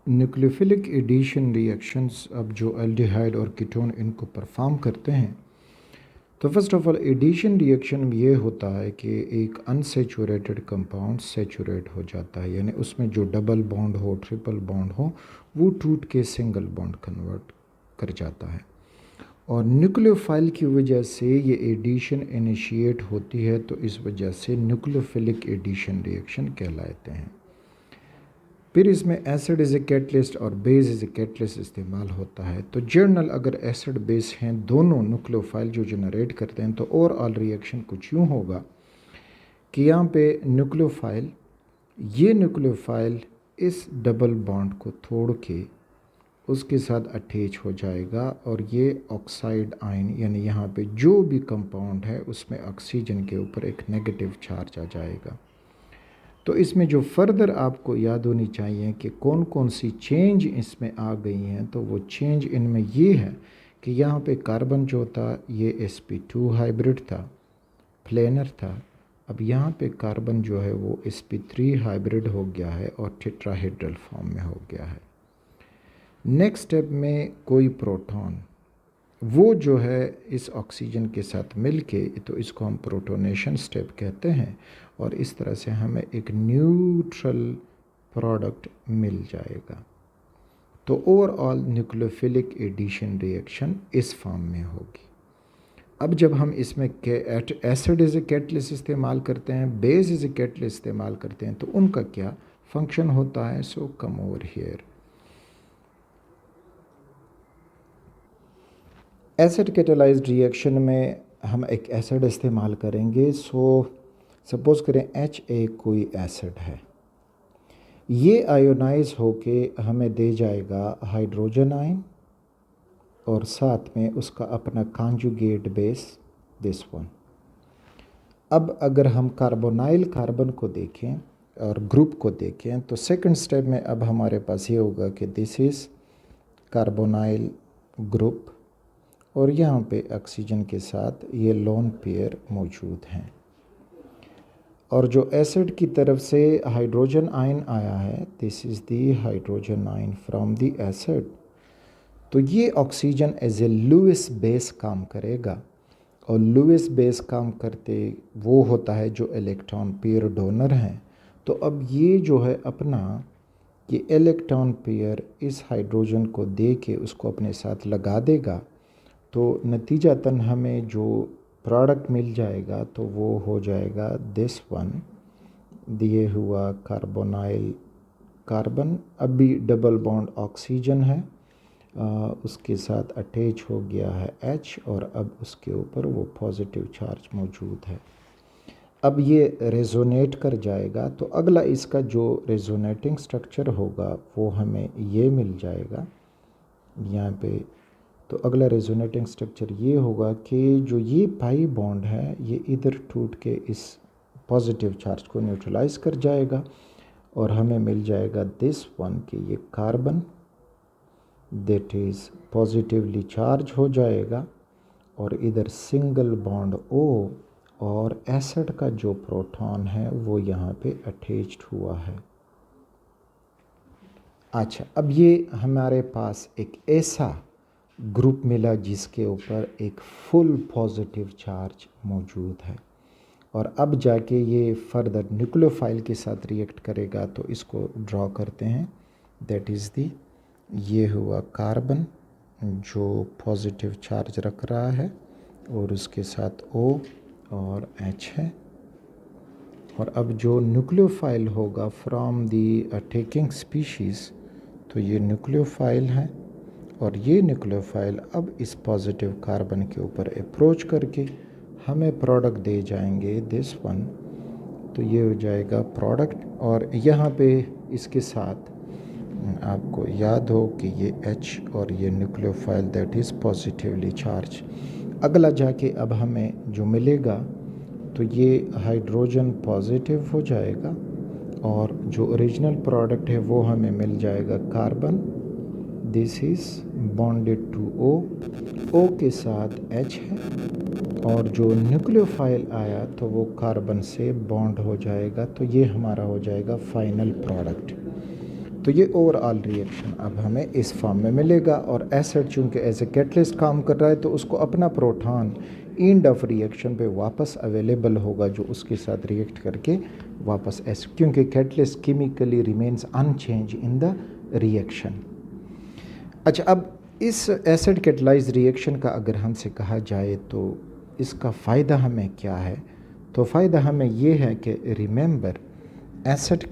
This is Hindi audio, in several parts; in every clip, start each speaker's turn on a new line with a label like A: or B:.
A: न्यूक्लियोफिलिक एडिशन रिएक्शंस अब जो एल्डिहाइड और कीटोन इनको परफॉर्म करते हैं, तो first of all addition reaction में ये होता है कि एक अनसेचुरेटेड कंपाउंड सेचुरेट हो जाता है, यानी उसमें जो डबल बॉन्ड हो, ट्रिपल बॉन्ड हो, वो टूट के सिंगल बॉन्ड कन्वर्ट कर जाता है। और न्यूक्लियोफाइल की वजह से ये एडिशन इनिशिएट होती है, तो इस वजह से न्यूक्लियोफिलिक एडिशन रिएक्शन कहलाते हैं। फिर इसमें एसिड इज़ ए कैटलिस्ट और बेस इज़ ए कैटलिस्ट इस्तेमाल होता है। तो जर्नल अगर एसिड बेस हैं दोनों न्यूक्लियोफाइल जो जनरेट करते हैं, तो ओवरऑल रिएक्शन कुछ यूँ होगा कि यहाँ पे न्यूक्लियोफाइल इस डबल बॉन्ड को तोड़ के उसके साथ अटैच हो जाएगा और ये ऑक्साइड आयन, यानी यहाँ पे जो भी कंपाउंड है उसमें ऑक्सीजन के ऊपर एक नेगेटिव चार्ज आ जाएगा। तो इसमें जो फर्दर आपको याद होनी चाहिए कि कौन कौन सी चेंज इसमें आ गई हैं, तो वो चेंज इनमें ये है कि यहाँ पे कार्बन जो था ये sp2 हाइब्रिड था, प्लेनर था। अब यहाँ पे कार्बन जो है वो sp3 हाइब्रिड हो गया है और टेट्राहेड्रल फॉर्म में हो गया है। नेक्स्ट स्टेप में कोई प्रोटॉन वो जो है इस ऑक्सीजन के साथ मिलके, तो इसको हम प्रोटोनेशन स्टेप कहते हैं, और इस तरह से हमें एक न्यूट्रल प्रोडक्ट मिल जाएगा। तो ओवरऑल न्यूक्लियोफिलिक एडिशन रिएक्शन इस फॉर्म में होगी। अब जब हम इसमें एसिड इज़ ए कैटलिस्ट इस्तेमाल करते हैं, बेस इज़ ए कैटलिस्ट इस्तेमाल करते हैं, तो उनका क्या फंक्शन होता है, so come over here. Acid catalysed reaction में हम एक एसिड इस्तेमाल करेंगे। सपोज़ करें HA कोई एसिड है, ये आयोनाइज होके हमें दे जाएगा हाइड्रोजन आयन और साथ में उसका अपना कॉन्जुगेट बेस दिस वन। अब अगर हम कार्बोनाइल कार्बन को देखें और ग्रुप को देखें, तो सेकंड स्टेप में अब हमारे पास ये होगा कि दिस इज़ कार्बोनाइल ग्रुप और यहाँ पे ऑक्सीजन के साथ ये लोन पेयर मौजूद हैं। और जो एसिड की तरफ से हाइड्रोजन आयन आया है, this is the hydrogen ion from the acid. तो ये oxygen as a Lewis base काम करेगा, और लुईस बेस काम करते वो होता है जो इलेक्ट्रॉन पेयर डोनर हैं। तो अब ये जो है अपना ये इलेक्ट्रॉन पेयर इस हाइड्रोजन को दे के उसको अपने साथ लगा देगा, तो नतीजतन हमें जो प्रोडक्ट मिल जाएगा तो वो हो जाएगा दिस वन, दिए हुआ कार्बोनाइल कार्बन। अब भी डबल बॉन्ड ऑक्सीजन है, उसके साथ अटैच हो गया है H और अब उसके ऊपर वो पॉजिटिव चार्ज मौजूद है। अब ये रेजोनेट कर जाएगा, तो अगला इसका जो रेजोनेटिंग स्ट्रक्चर होगा वो हमें ये मिल जाएगा यहाँ पे। तो अगला रेजोनेटिंग स्ट्रक्चर ये होगा कि जो ये पाई बॉन्ड है ये इधर टूट के इस पॉजिटिव चार्ज को न्यूट्रलाइज कर जाएगा और हमें मिल जाएगा दिस वन कि ये carbon that is positively charge हो जाएगा और इधर सिंगल बॉन्ड O और एसिड का जो प्रोटॉन है वो यहाँ पे अटैच्ड हुआ है। अच्छा, अब ये हमारे पास एक ऐसा ग्रुप मिला जिसके ऊपर एक फुल पॉजिटिव चार्ज मौजूद है, और अब जाके ये फर्दर न्यूक्लियोफाइल के साथ रिएक्ट करेगा। तो इसको ड्रॉ करते हैं, दैट इज़ दी ये हुआ कार्बन जो पॉजिटिव चार्ज रख रहा है और उसके साथ O और H है। और अब जो न्यूक्लियोफाइल होगा फ्रॉम दी अटैकिंग स्पीशीज़, तो ये न्यूक्लियोफाइल है और ये न्यूक्लियोफाइल अब इस पॉजिटिव कार्बन के ऊपर अप्रोच करके हमें प्रोडक्ट दे जाएंगे दिस वन। तो ये हो जाएगा प्रोडक्ट, और यहाँ पे इसके साथ आपको याद हो कि ये H और ये nucleophile that is positively charge. अगला जाके अब हमें जो मिलेगा तो ये हाइड्रोजन पॉजिटिव हो जाएगा और जो ओरिजिनल प्रोडक्ट है वो हमें मिल जाएगा carbon, this is bonded to O के साथ H है, और जो न्यूक्लियोफाइल आया तो वो कार्बन से बॉन्ड हो जाएगा। तो ये हमारा हो जाएगा फाइनल प्रोडक्ट। तो ये ओवरऑल रिएक्शन अब हमें इस फॉर्म में मिलेगा। और एसिड चूँकि एज ए कैटलिस्ट काम कर रहा है तो उसको अपना प्रोटॉन एंड ऑफ रिएक्शन पे वापस अवेलेबल होगा जो उसके साथ रिएक्ट करके वापस एसिड, क्योंकि catalyst chemically remains unchanged in the reaction. अच्छा, अब इस एसिड कैटलाइज रिएक्शन का अगर हमसे कहा जाए तो इसका फ़ायदा हमें क्या है, तो फ़ायदा हमें ये है कि remember acid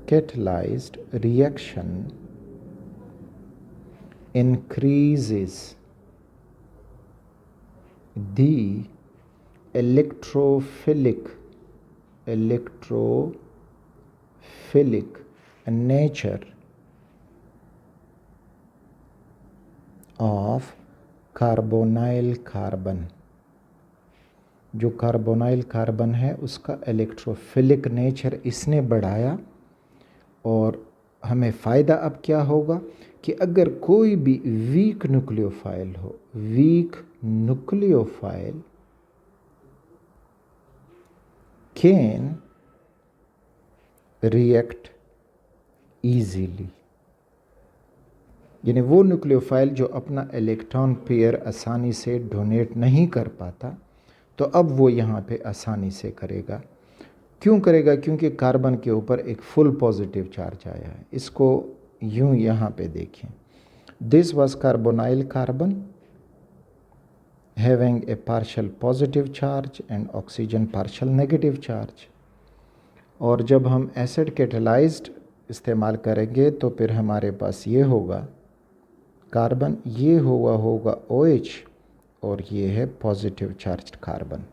A: catalyzed reaction increases the electrophilic nature of carbonyl carbon। जो कार्बोनाइल कार्बन है उसका इलेक्ट्रोफिलिक नेचर इसने बढ़ाया। और हमें फ़ायदा अब क्या होगा कि अगर कोई भी वीक न्यूक्लियोफाइल हो, weak nucleophile can react easily, यानी वो न्यूक्लियोफाइल जो अपना इलेक्ट्रॉन पेयर आसानी से डोनेट नहीं कर पाता, तो अब वो यहाँ पे आसानी से करेगा। क्यों करेगा? क्योंकि कार्बन के ऊपर एक फुल पॉजिटिव चार्ज आया है। इसको यूं यहाँ पे देखें, this was carbonyl carbon having a partial positive charge and oxygen partial negative charge. और जब हम एसिड कैटलाइज्ड इस्तेमाल करेंगे तो फिर हमारे पास ये होगा कार्बन, ये होगा OH, और ये है पॉजिटिव चार्ज्ड कार्बन।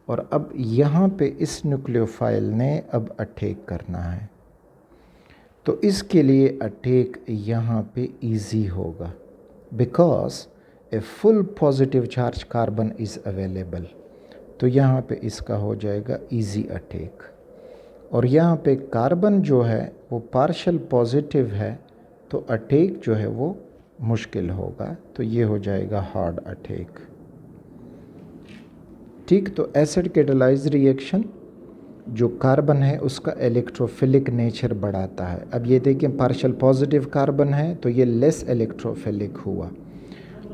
A: और अब यहाँ पे इस न्यूक्लियोफाइल ने अब अटैक करना है, तो इसके लिए अटैक यहाँ पे इजी होगा because a full positive charge carbon is available. तो यहाँ पे इसका हो जाएगा इजी अटैक। और यहाँ पे कार्बन जो है वो पार्शियल पॉजिटिव है, तो अटैक जो है वो मुश्किल होगा, तो ये हो जाएगा हार्ड अटैक। ठीक, तो एसिड कैटलाइज रिएक्शन जो कार्बन है उसका इलेक्ट्रोफिलिक नेचर बढ़ाता है। अब ये देखें पार्शियल पॉजिटिव कार्बन है तो ये लेस इलेक्ट्रोफिलिक हुआ,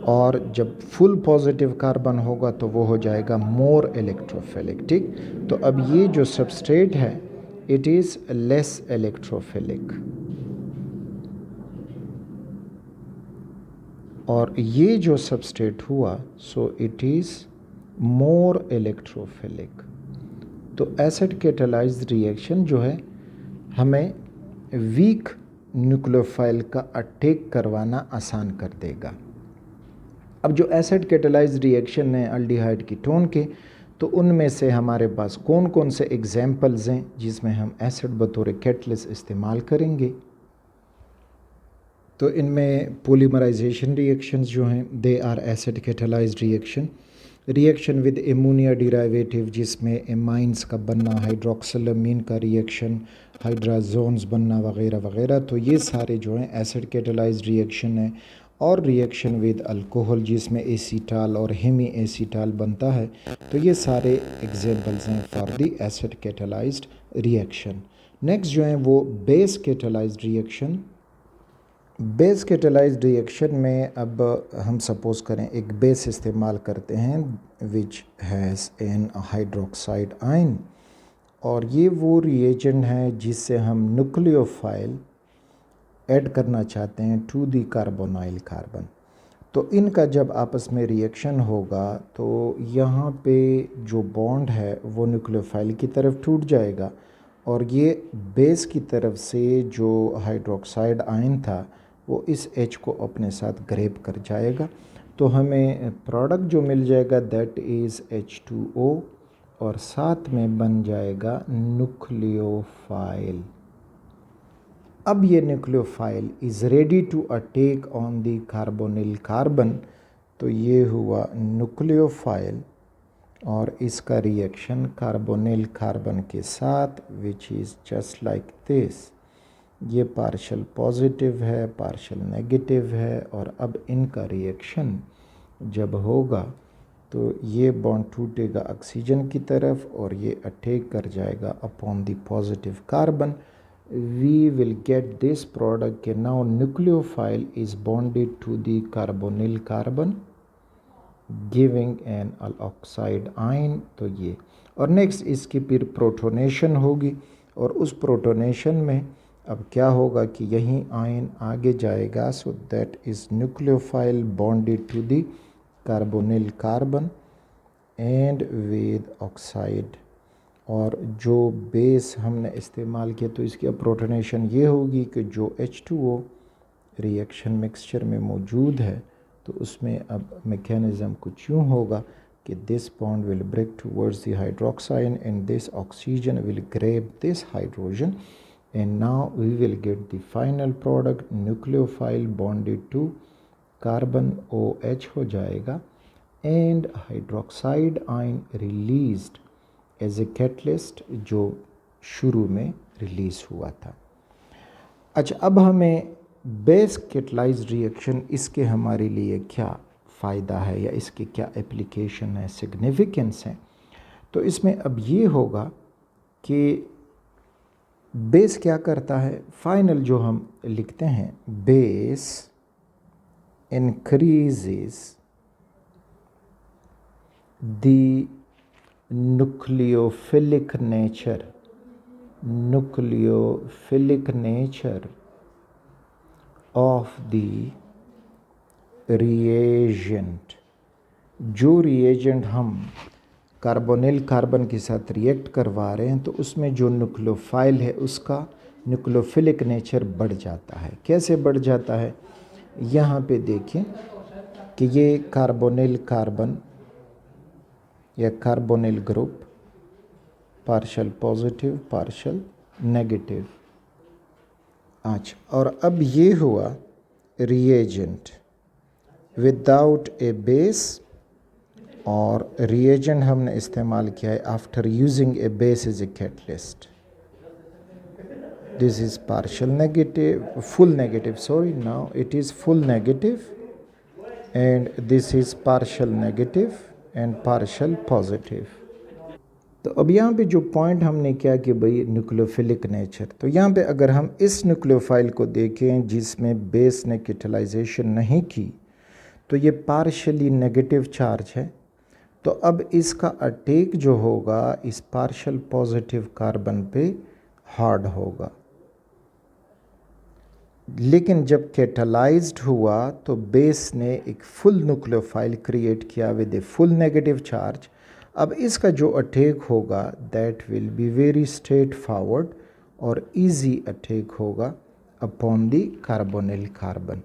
A: और जब फुल पॉजिटिव कार्बन होगा तो वो हो जाएगा मोर इलेक्ट्रोफिलिक। ठीक, तो अब ये जो सबस्ट्रेट है इट इज़ लेस इलेक्ट्रोफिलिक, और ये जो सबस्ट्रेट हुआ so it is more electrophilic. तो एसिड कैटलाइज्ड रिएक्शन जो है हमें वीक न्यूक्लियोफाइल का अटैक करवाना आसान कर देगा। अब जो एसिड कैटलाइज्ड रिएक्शन है अल्डिहाइड कीटोन के, तो उनमें से हमारे पास कौन कौन से एग्जाम्पल्स हैं जिसमें हम एसिड बतौर कैटलिस्ट इस्तेमाल करेंगे। तो इनमें पॉलीमराइजेशन रिएक्शंस जो हैं they are acid catalysed reaction with ammonia derivative जिसमें एमाइंस का बनना, हाइड्रोक्सिलमीन का रिएक्शन, हाइड्राजोन्स बनना वगैरह वगैरह, तो ये सारे जो हैं एसिड कैटलाइज्ड रिएक्शन है। और रिएक्शन विद अल्कोहल जिसमें एसीटाल और हेमी एसीटाल बनता है, तो ये सारे एग्जाम्पल्स हैं for the acid catalysed reaction. Next जो है वो base catalysed reaction. Base catalysed reaction में अब हम सपोज़ करें एक बेस इस्तेमाल करते हैं which has an hydroxide ion, और ये वो रिएजेंट है जिससे हम न्यूक्लियोफाइल ऐड करना चाहते हैं टू दी कार्बोनाइल कार्बन। तो इनका जब आपस में रिएक्शन होगा तो यहाँ पे जो बॉन्ड है वो न्यूक्लियोफाइल की तरफ टूट जाएगा, और ये बेस की तरफ से जो हाइड्रोक्साइड आयन था वो इस H को अपने साथ ग्रैब कर जाएगा। तो हमें प्रोडक्ट जो मिल जाएगा दैट इज़ H2O, और साथ में बन जाएगा न्यूक्लियोफाइल। अब ये nucleophile is ready to attack on the carbonyl carbon, तो ये हुआ न्यूक्लियोफाइल, और इसका रिएक्शन कार्बोनिल कार्बन के साथ which is just like this. ये पार्शियल पॉजिटिव है, पार्शियल नेगेटिव है, और अब इनका रिएक्शन जब होगा तो ये बॉन्ड टूटेगा ऑक्सीजन की तरफ और ये अटैक कर जाएगा upon the positive carbon. We will get this product के now nucleophile is bonded to the carbonyl carbon giving an oxide ion. तो ये और नेक्स्ट इसकी फिर प्रोटोनेशन होगी और उस प्रोटोनेशन में अब क्या होगा कि यही आयन आगे जाएगा. So that is nucleophile bonded to the carbonyl carbon and with oxide. और जो बेस हमने इस्तेमाल किया तो इसकी अब प्रोटोनेशन ये होगी कि जो H2O रिएक्शन मिक्सचर में मौजूद है तो उसमें अब मैकेनिज़्म कुछ यूँ होगा कि this bond will break towards the hydroxide and this oxygen will grab this hydrogen and now we will get the final product nucleophile bonded to carbon OH हो जाएगा and hydroxide ion released as a catalyst जो शुरू में रिलीज़ हुआ था. अच्छा, अब हमें बेस कैटलाइज्ड रिएक्शन इसके हमारे लिए क्या फ़ायदा है या इसके क्या एप्लीकेशन है, सिग्निफिकेंस है. तो इसमें अब ये होगा कि बेस क्या करता है. फाइनल जो हम लिखते हैं base increases the nucleophilic nature of the reagent. जो रिएजेंट हम कार्बोनिल कार्बन के साथ रिएक्ट करवा रहे हैं तो उसमें जो न्यूक्लियोफाइल है उसका न्यूक्लियोफिलिक नेचर बढ़ जाता है. कैसे बढ़ जाता है, यहाँ पे देखें कि ये कार्बोनिल कार्बन या carbonyl group partial positive partial negative. अच्छा, और अब ये हुआ रिएजेंट विदाउट ए बेस और रिएजेंट हमने इस्तेमाल किया है after using a base as a catalyst. This is partial negative full negative sorry now it is full negative and this is partial negative and partial positive. तो अब यहाँ पे जो पॉइंट हमने किया कि भाई न्यूक्लियोफिलिक नेचर, तो यहाँ पे अगर हम इस न्यूक्लियोफाइल को देखें जिसमें बेस ने कैटलाइजेशन नहीं की तो ये पार्शली नेगेटिव चार्ज है. तो अब इसका अटैक जो होगा इस पार्शल पॉजिटिव कार्बन पे हार्ड होगा. लेकिन जब कैटलाइज्ड हुआ तो बेस ने एक फुल न्यूक्लियोफाइल क्रिएट किया with a full negative charge. अब इसका जो अटैक होगा that will be very straight forward और इजी अटैक होगा अपॉन द कार्बोनिल कार्बन.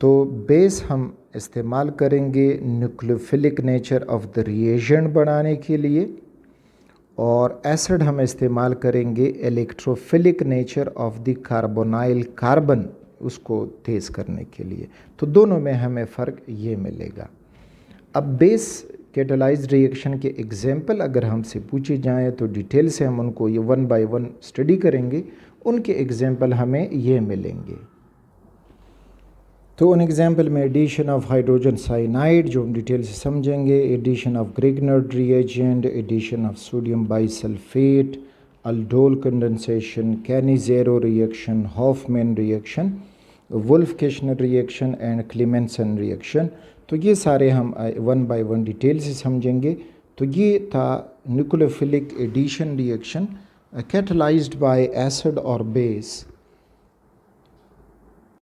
A: तो बेस हम इस्तेमाल करेंगे nucleophilic nature of the reagent बढ़ाने के लिए और एसिड हम इस्तेमाल करेंगे electrophilic nature of the carbonyl carbon उसको तेज़ करने के लिए. तो दोनों में हमें फ़र्क ये मिलेगा. अब बेस कैटलाइज्ड रिएक्शन के एग्जाम्पल अगर हमसे पूछे जाएँ तो डिटेल से हम उनको ये 1 by 1 स्टडी करेंगे. उनके एग्जाम्पल हमें ये मिलेंगे. तो उन एग्जाम्पल में एडिशन ऑफ हाइड्रोजन साइनाइड जो हम डिटेल से समझेंगे, addition of Grignard reagent, addition of sodium bisulphate, aldol condensation, Cannizzaro reaction, Hofmann reaction, Wolff Kishner reaction and Clemmensen reaction. तो ये सारे हम 1 by 1 डिटेल से समझेंगे. तो ये था nucleophilic addition reaction catalysed by acid और बेस